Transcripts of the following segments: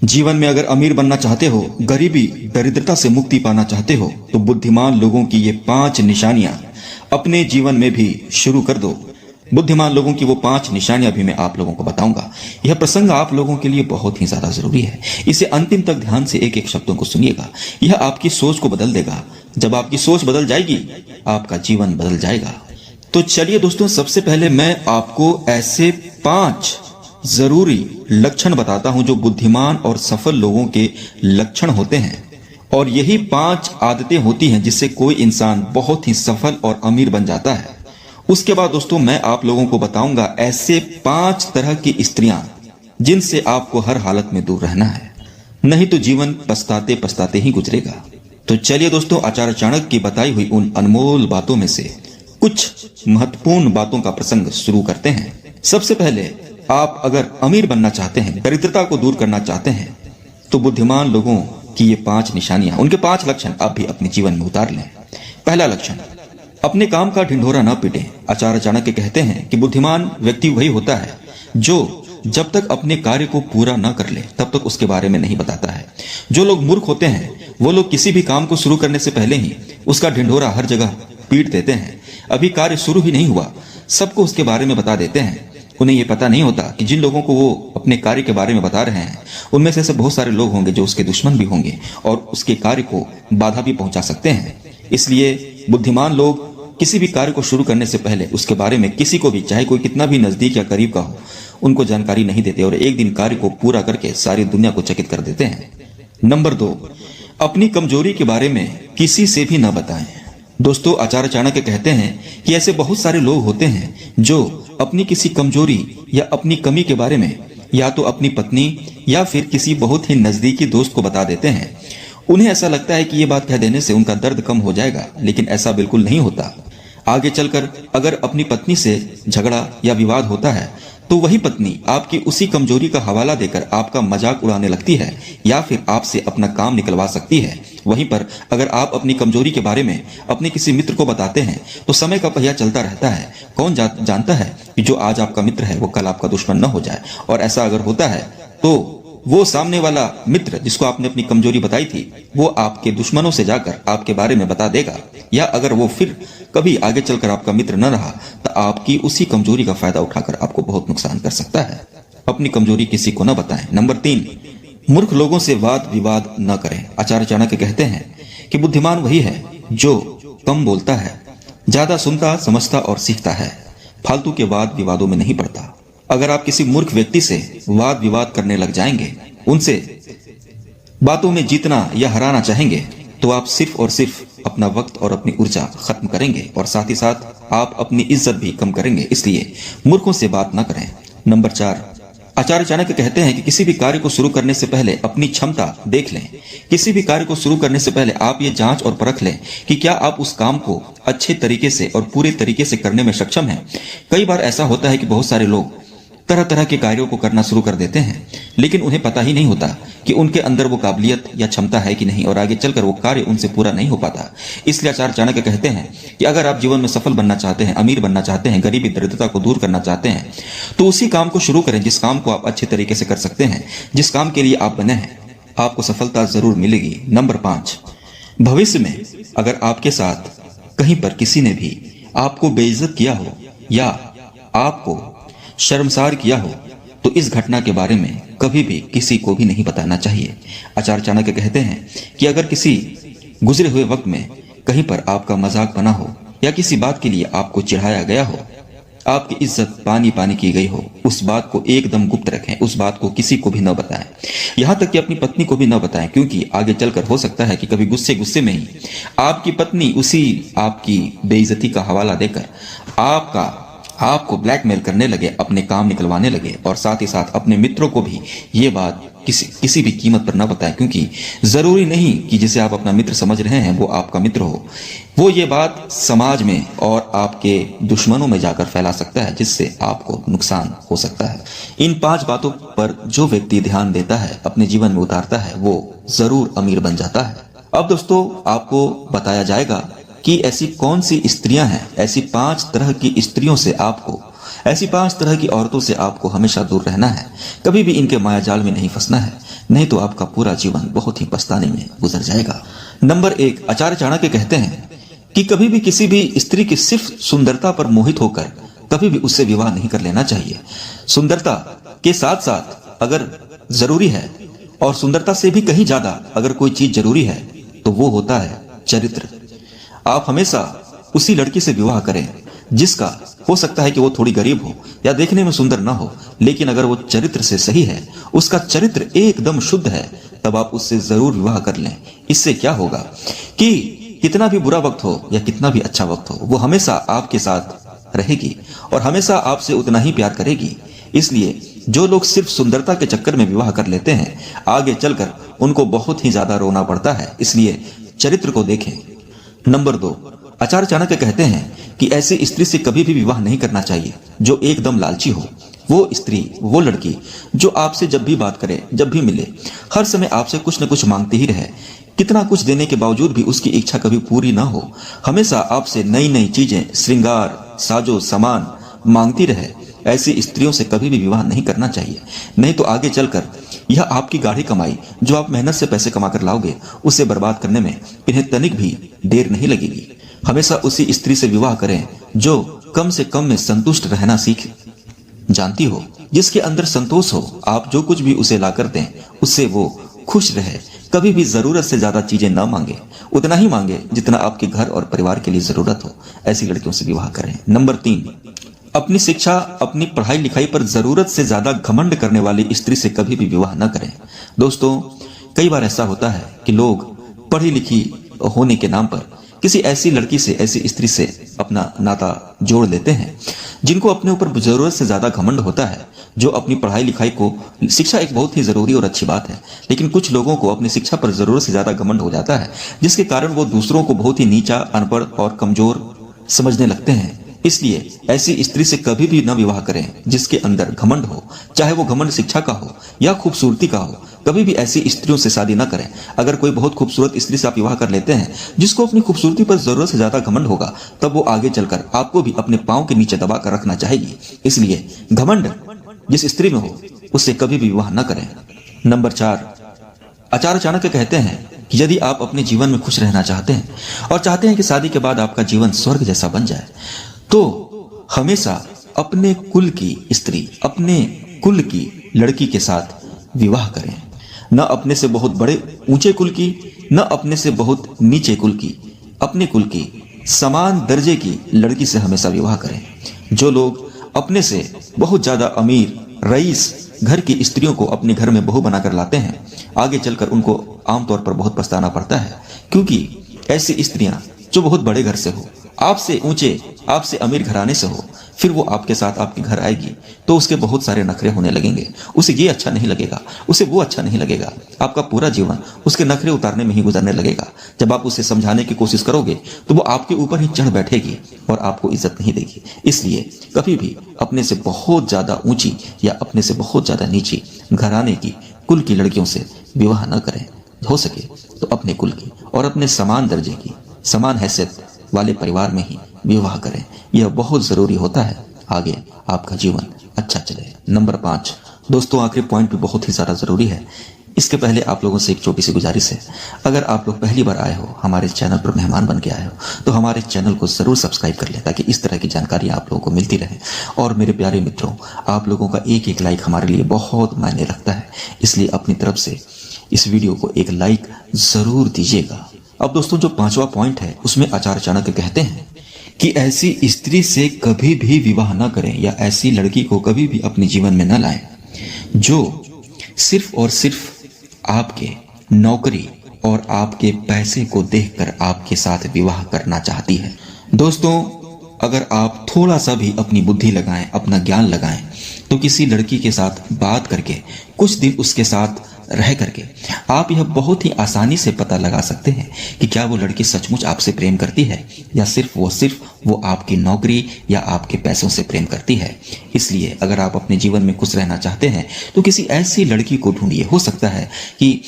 जीवन में अगर अमीर बनना चाहते हो, गरीबी दरिद्रता से मुक्ति पाना चाहते हो, तो बुद्धिमान लोगों की ये 5 निशानियां अपने जीवन में भी शुरू कर दो। बुद्धिमान लोगों की वो 5 निशानियां भी मैं आप लोगों को बताऊंगा। यह प्रसंग आप लोगों के लिए बहुत ही ज्यादा जरूरी है। इसे अंतिम तक ध्यान से एक एक शब्दों को सुनिएगा। यह आपकी सोच को बदल देगा। जब आपकी सोच बदल जाएगी, आपका जीवन बदल जाएगा। तो चलिए दोस्तों, सबसे पहले मैं आपको ऐसे 5 जरूरी लक्षण बताता हूं जो बुद्धिमान और सफल लोगों के लक्षण होते हैं, और यही 5 आदतें होती हैं जिससे कोई इंसान बहुत ही सफल और अमीर बन जाता है। उसके बाद दोस्तों, मैं आप लोगों को बताऊंगा ऐसे 5 तरह की स्त्रियां जिनसे आपको हर हालत में दूर रहना है, नहीं तो जीवन पछताते पछताते ही गुजरेगा। तो चलिए दोस्तों, आचार्य चाणक्य की बताई हुई उन अनमोल बातों में से कुछ महत्वपूर्ण बातों का प्रसंग शुरू करते हैं। सबसे पहले, आप अगर अमीर बनना चाहते हैं, दरिद्रता को दूर करना चाहते हैं, तो बुद्धिमान लोगों की ये 5 निशानियां, उनके 5 लक्षण आप भी अपने जीवन में उतार लें। पहला लक्षण, अपने काम का ढिंढोरा न पीटें। आचार्य चाणक्य कहते हैं कि बुद्धिमान व्यक्ति वही होता है जो जब तक अपने कार्य को पूरा न कर ले तब तक उसके बारे में नहीं बताता है। जो लोग मूर्ख होते हैं वो लोग किसी भी काम को शुरू करने से पहले ही उसका ढिंढोरा हर जगह पीट देते हैं। अभी कार्य शुरू ही नहीं हुआ, सबको उसके बारे में बता देते हैं। उन्हें ये पता नहीं होता कि जिन लोगों को वो अपने कार्य के बारे में बता रहे हैं, उनमें से ऐसे बहुत सारे लोग होंगे जो उसके दुश्मन भी होंगे और उसके कार्य को बाधा भी पहुंचा सकते हैं। इसलिए बुद्धिमान लोग किसी भी कार्य को शुरू करने से पहले उसके बारे में किसी को भी, चाहे कोई कितना भी नजदीक या करीब का हो, उनको जानकारी नहीं देते और एक दिन कार्य को पूरा करके सारी दुनिया को चकित कर देते हैं। नंबर 2, अपनी कमजोरी के बारे में किसी से भी न बताएं। दोस्तों, आचार्य चाणक्य कहते हैं कि ऐसे बहुत सारे लोग होते हैं जो अपनी किसी कमजोरी या अपनी कमी के बारे में या तो अपनी पत्नी या फिर किसी बहुत ही नजदीकी दोस्त को बता देते हैं। उन्हें ऐसा लगता है कि ये बात कह देने से उनका दर्द कम हो जाएगा, लेकिन ऐसा बिल्कुल नहीं होता। आगे चलकर अगर अपनी पत्नी से झगड़ा या विवाद होता है तो वही पत्नी आपकी उसी कमजोरी का हवाला देकर आपका मजाक उड़ाने लगती है या फिर आपसे अपना काम निकलवा सकती है। वहीं पर अगर आप अपनी कमजोरी के बारे में अपने किसी मित्र को बताते हैं तो समय का पहिया चलता रहता है। कौन जानता है कि जो आज आपका मित्र है वो कल आपका दुश्मन न हो जाए, और ऐसा अगर होता है तो वो सामने वाला मित्र जिसको आपने अपनी कमजोरी बताई थी वो आपके दुश्मनों से जाकर आपके बारे में बता देगा, या अगर वो फिर कभी आगे चलकर आपका मित्र न रहा तो आपकी उसी कमजोरी का फायदा उठाकर आपको बहुत नुकसान कर सकता है। अपनी कमजोरी किसी को न बताएं। नंबर 3, मूर्ख लोगों से वाद विवाद न करें। आचार्य चाणक्य कहते हैं कि बुद्धिमान वही है जो कम बोलता है, ज्यादा सुनता, समझता और सीखता है, फालतू के वाद विवादों में नहीं पड़ता। अगर आप किसी मूर्ख व्यक्ति से वाद विवाद करने लग जाएंगे, उनसे बातों में जीतना या हराना चाहेंगे, तो आप सिर्फ और सिर्फ अपना वक्त और अपनी ऊर्जा खत्म करेंगे और साथ ही साथ आप अपनी इज्जत भी कम करेंगे। इसलिए मूर्खों से बात न करें। नंबर 4, आचार्य चाणक्य कहते हैं कि किसी भी कार्य को शुरू करने से पहले अपनी क्षमता देख लें। किसी भी कार्य को शुरू करने से पहले आप ये जांच और परख लें कि क्या आप उस काम को अच्छे तरीके से और पूरे तरीके से करने में सक्षम हैं। कई बार ऐसा होता है कि बहुत सारे लोग तरह तरह के कार्यों को करना शुरू कर देते हैं, लेकिन उन्हें पता ही नहीं होता कि उनके अंदर वो काबिलियत या क्षमता है कि नहीं, और आगे चलकर वो कार्य उनसे पूरा नहीं हो पाता। इसलिए आचार्य चाणक्य कहते हैं कि अगर आप जीवन में सफल बनना चाहते हैं, अमीर बनना चाहते हैं, गरीबी दरिद्रता को दूर करना चाहते हैं, तो उसी काम को शुरू करें जिस काम को आप अच्छे तरीके से कर सकते हैं, जिस काम के लिए आप बने हैं। आपको सफलता जरूर मिलेगी। नंबर 5, भविष्य में अगर आपके साथ कहीं पर किसी ने भी आपको बेइज्जत किया हो या आपको शर्मसार किया हो तो इस घटना के बारे में कभी भी किसी को भी नहीं बताना चाहिए। आचार्य चाणक्य कहते हैं कि अगर किसी गुजरे हुए वक्त में कहीं पर आपका मजाक बना हो या किसी बात के लिए आपको चिढ़ाया गया हो, आपकी इज्जत पानी पानी की गई हो, उस बात को एकदम गुप्त रखें, उस बात को किसी को भी न बताएं, यहां तक कि अपनी पत्नी को भी न बताएं, क्योंकि आगे चलकर हो सकता है कि कभी गुस्से गुस्से में ही आपकी पत्नी उसी आपकी बेइज्जती का हवाला देकर आपको ब्लैकमेल करने लगे, अपने काम निकलवाने लगे, और साथ ही साथ अपने मित्रों को भी ये बात किसी भी कीमत पर न बताएं, क्योंकि जरूरी नहीं कि जिसे आप अपना मित्र समझ रहे हैं वो आपका मित्र हो। वो ये बात समाज में और आपके दुश्मनों में जाकर फैला सकता है, जिससे आपको नुकसान हो सकता है। इन 5 बातों पर जो व्यक्ति ध्यान देता है, अपने जीवन में उतारता है, वो जरूर अमीर बन जाता है। अब दोस्तों, आपको बताया जाएगा कि ऐसी कौन सी स्त्रियां हैं, ऐसी 5 तरह की स्त्रियों से आपको ऐसी 5 तरह की औरतों से आपको हमेशा दूर रहना है। कभी भी इनके मायाजाल में नहीं फंसना है, नहीं तो आपका पूरा जीवन बहुत ही पछताने में गुजर जाएगा। नंबर 1, आचार्य चाणक्य कहते हैं कि कभी भी किसी भी स्त्री की सिर्फ सुंदरता पर मोहित होकर कभी भी उससे विवाह नहीं कर लेना चाहिए। सुंदरता के साथ साथ अगर जरूरी है और सुंदरता से भी कहीं ज्यादा अगर कोई चीज जरूरी है तो वो होता है चरित्र। आप हमेशा उसी लड़की से विवाह करें जिसका हो सकता है कि वो थोड़ी गरीब हो या देखने में सुंदर ना हो, लेकिन अगर वो चरित्र से सही है, उसका चरित्र एकदम शुद्ध है, तब आप उससे जरूर विवाह कर लें। इससे क्या होगा कि कितना भी बुरा वक्त हो या कितना भी अच्छा वक्त हो, वो हमेशा आपके साथ रहेगी और हमेशा आपसे उतना ही प्यार करेगी। इसलिए जो लोग सिर्फ सुंदरता के चक्कर में विवाह कर लेते हैं, आगे चलकर उनको बहुत ही ज्यादा रोना पड़ता है। इसलिए चरित्र को देखें। नंबर 2, आचार्य चाणक्य कहते हैं कि ऐसी स्त्री से कभी भी विवाह नहीं करना चाहिए जो एकदम लालची हो। वो स्त्री, वो लड़की जो आपसे जब भी बात करे, जब भी मिले, हर समय आपसे कुछ न कुछ मांगती ही रहे। कितना कुछ देने के बावजूद भी उसकी इच्छा कभी पूरी ना हो, हमेशा आपसे नई नई चीजें, श्रृंगार, साजो सामान मांगती रहे। ऐसी स्त्रियों से कभी भी विवाह नहीं करना चाहिए, नहीं तो आगे चलकर यह आपकी गाढ़ी कमाई जो आप मेहनत से पैसे कमा कर लाओगे, उसे बर्बाद करने में इन्हें तनिक भी देर नहीं लगेगी। हमेशा उसी स्त्री से विवाह करें जो कम से कम में संतुष्ट रहना सीख जानती हो, जिसके अंदर संतोष हो। आप जो कुछ भी उसे ला कर दें, उससे वो खुश रहे। कभी भी जरूरत से ज्यादा चीजें ना मांगे, उतना ही मांगे जितना आपके घर और परिवार के लिए जरूरत हो। ऐसी लड़कियों से विवाह करें। नंबर 3, अपनी शिक्षा, अपनी पढ़ाई लिखाई पर जरूरत से ज्यादा घमंड करने वाली स्त्री से कभी भी विवाह न करें। दोस्तों, कई बार ऐसा होता है कि लोग पढ़ी लिखी होने के नाम पर किसी ऐसी लड़की से, ऐसी स्त्री से अपना नाता जोड़ लेते हैं जिनको अपने ऊपर जरूरत से ज्यादा घमंड होता है, जो अपनी पढ़ाई लिखाई को, शिक्षा एक बहुत ही जरूरी और अच्छी बात है, लेकिन कुछ लोगों को अपनी शिक्षा पर जरूरत से ज्यादा घमंड हो जाता है, जिसके कारण वो दूसरों को बहुत ही नीचा, अनपढ़ और कमजोर समझने लगते हैं। इसलिए ऐसी स्त्री से कभी भी न विवाह करें जिसके अंदर घमंड हो, चाहे वो घमंड शिक्षा का हो या खूबसूरती का हो। कभी भी ऐसी स्त्रियों से शादी न करें। अगर कोई बहुत खूबसूरत स्त्री से आप विवाह कर लेते हैं जिसको अपनी खूबसूरती पर जरूरत से ज्यादा घमंड होगा, तब वो आगे चलकर आपको भी अपने पांव के नीचे दबा कर रखना चाहेगी। इसलिए घमंड जिस स्त्री में हो उससे कभी भी विवाह न करें। नंबर 4, आचार्य चाणक्य कहते हैं कि यदि आप अपने जीवन में खुश रहना चाहते हैं और चाहते हैं कि शादी के बाद आपका जीवन स्वर्ग जैसा बन जाए, तो हमेशा अपने कुल की स्त्री, अपने कुल की लड़की के साथ विवाह करें। न अपने से बहुत बड़े ऊंचे कुल की, न अपने से बहुत नीचे कुल की, अपने कुल की समान दर्जे की लड़की से हमेशा विवाह करें। जो लोग अपने से बहुत ज्यादा अमीर, रईस घर की स्त्रियों को अपने घर में बहू बनाकर लाते हैं, आगे चलकर उनको आमतौर पर बहुत पछताना पड़ता है, क्योंकि ऐसी स्त्रियां जो बहुत बड़े घर से हो, आपसे ऊंचे, आपसे अमीर घराने से हो, फिर वो आपके साथ आपके घर आएगी तो उसके बहुत सारे नखरे होने लगेंगे। उसे ये अच्छा नहीं लगेगा, उसे वो अच्छा नहीं लगेगा। आपका पूरा जीवन उसके नखरे उतारने में ही गुजरने लगेगा। जब आप उसे समझाने की कोशिश करोगे तो वो आपके ऊपर ही चढ़ बैठेगी और आपको इज्जत नहीं देगी। इसलिए कभी भी अपने से बहुत ज्यादा ऊंची या अपने से बहुत ज्यादा नीची घराने की, कुल की लड़कियों से विवाह न करें। हो सके तो अपने कुल की और अपने समान दर्जे की, समान हैसियत वाले परिवार में ही विवाह करें। यह बहुत जरूरी होता है, आगे आपका जीवन अच्छा चले। नंबर 5, दोस्तों, आखिरी पॉइंट भी बहुत ही ज्यादा जरूरी है। इसके पहले आप लोगों से एक छोटी सी गुजारिश है, अगर आप लोग पहली बार आए हो, हमारे चैनल पर मेहमान बन के आए हो, तो हमारे चैनल को जरूर सब्सक्राइब कर लें ताकि इस तरह की जानकारी आप लोगों को मिलती रहे। और मेरे प्यारे मित्रों, आप लोगों का एक एक लाइक हमारे लिए बहुत मायने रखता है, इसलिए अपनी तरफ से इस वीडियो को एक लाइक जरूर दीजिएगा। अब दोस्तों, जो 5वां पॉइंट है उसमें आचार्य चाणक्य कहते हैं कि ऐसी स्त्री से कभी भी विवाह न करें या ऐसी लड़की को कभी भी अपने जीवन में न लाएं जो सिर्फ और सिर्फ आपके नौकरी और आपके पैसे को देखकर आपके साथ विवाह करना चाहती है। दोस्तों, अगर आप थोड़ा सा भी अपनी बुद्धि लगाएं, अपना ज्ञान लगाएं, तो किसी लड़की के साथ बात करके, कुछ दिन उसके साथ रह करके आप यह बहुत ही आसानी से पता लगा सकते हैं कि क्या वो लड़की सचमुच आपसे प्रेम करती है या सिर्फ वो आपकी नौकरी या आपके पैसों से प्रेम करती है। इसलिए अगर आप अपने जीवन में खुश रहना चाहते हैं तो किसी ऐसी लड़की को ढूंढिए। हो सकता है कि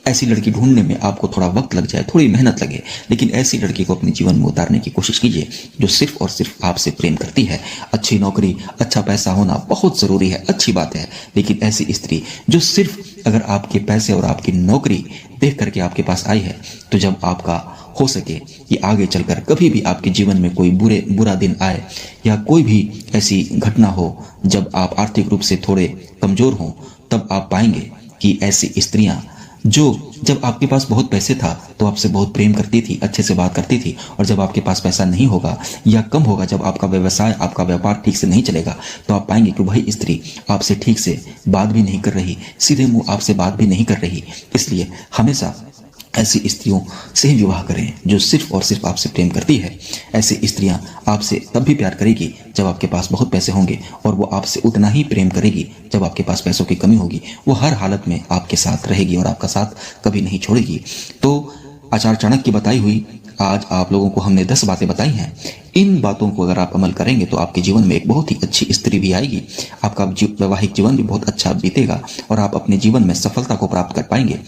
ऐसी लड़की ढूंढने में आपको थोड़ा वक्त लग जाए, थोड़ी मेहनत लगे, लेकिन ऐसी लड़की को अपने जीवन में उतारने की कोशिश कीजिए जो सिर्फ और सिर्फ आपसे प्रेम करती है। अच्छी नौकरी, अच्छा पैसा होना बहुत जरूरी है, अच्छी बात है, लेकिन ऐसी स्त्री जो सिर्फ अगर आपके पैसे और आपकी नौकरी देख करके आपके पास आई है, तो जब आपका हो सके कि आगे चलकर कभी भी आपके जीवन में कोई बुरा दिन आए या कोई भी ऐसी घटना हो जब आप आर्थिक रूप से थोड़े कमजोर हों, तब आप पाएंगे कि ऐसी स्त्रियां जो जब आपके पास बहुत पैसे था तो आपसे बहुत प्रेम करती थी, अच्छे से बात करती थी, और जब आपके पास पैसा नहीं होगा या कम होगा, जब आपका व्यवसाय, आपका व्यापार ठीक से नहीं चलेगा, तो आप पाएंगे कि वही स्त्री आपसे ठीक से बात भी नहीं कर रही, सीधे मुंह आपसे बात भी नहीं कर रही। इसलिए हमेशा ऐसी स्त्रियों से ही विवाह करें जो सिर्फ और सिर्फ आपसे प्रेम करती है। ऐसी स्त्रियां आपसे तब भी प्यार करेगी जब आपके पास बहुत पैसे होंगे, और वो आपसे उतना ही प्रेम करेगी जब आपके पास पैसों की कमी होगी। वो हर हालत में आपके साथ रहेगी और आपका साथ कभी नहीं छोड़ेगी। तो आचार्य चाणक्य की बताई हुई आज आप लोगों को हमने 10 बातें बताई हैं। इन बातों को अगर आप अमल करेंगे तो आपके जीवन में एक बहुत ही अच्छी स्त्री भी आएगी, आपका वैवाहिक जीवन भी बहुत अच्छा बीतेगा और आप अपने जीवन में सफलता को प्राप्त कर पाएंगे।